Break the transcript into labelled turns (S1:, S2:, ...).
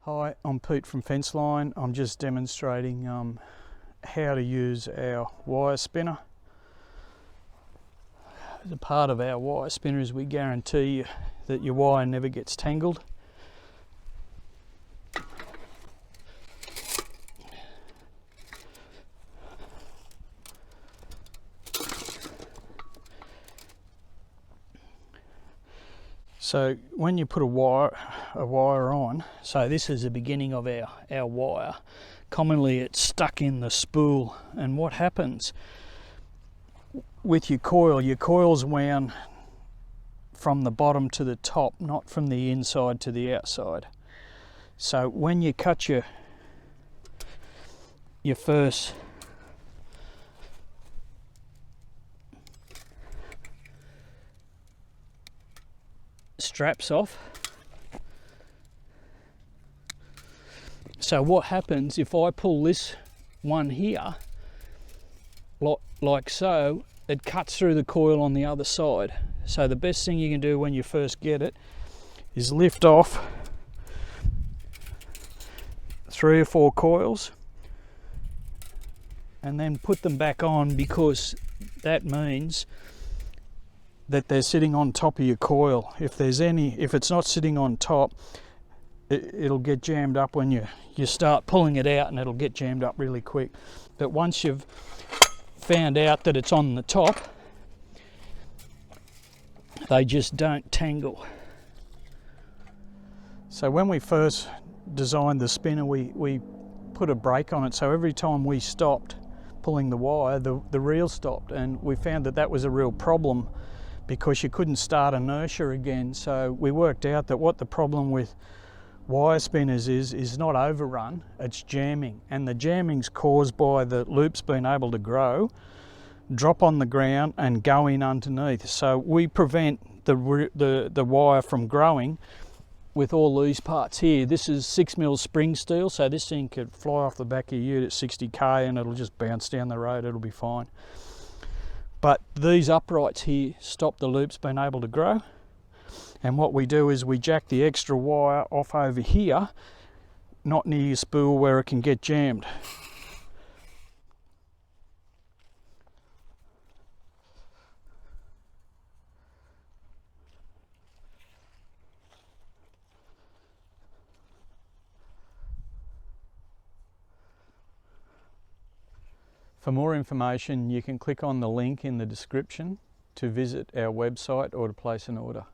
S1: Hi, I'm Pete from Fenceline. I'm just demonstrating how to use our wire spinner. As a part of our wire spinners, we guarantee you that your wire never gets tangled. So when you put a wire on, so this is the beginning of our wire. Commonly it's stuck in the spool, and what happens with your coil's wound from the bottom to the top, not from the inside to the outside. So when you cut your first straps off, so what happens if I pull this one here like so, it cuts through the coil on the other side. So the best thing you can do when you first get it is lift off 3 or 4 coils and then put them back on, because that means that they're sitting on top of your coil. If it's not sitting on top, it'll get jammed up when you start pulling it out, and it'll get jammed up really quick. But once you've found out that it's on the top, they just don't tangle. So when we first designed the spinner, we put a brake on it, so every time we stopped pulling the wire, the reel stopped, and we found that was a real problem, because you couldn't start inertia again. So we worked out that what the problem with wire spinners is not overrun, it's jamming, and the jamming's caused by the loops being able to grow, drop on the ground and go in underneath. So we prevent the wire from growing with all these parts here. This is 6mm spring steel, so this thing could fly off the back of your ute at 60k and it'll just bounce down the road, it'll be fine. But these uprights here stop the loops being able to grow. And what we do is we jack the extra wire off over here, not near your spool where it can get jammed. For more information, you can click on the link in the description to visit our website or to place an order.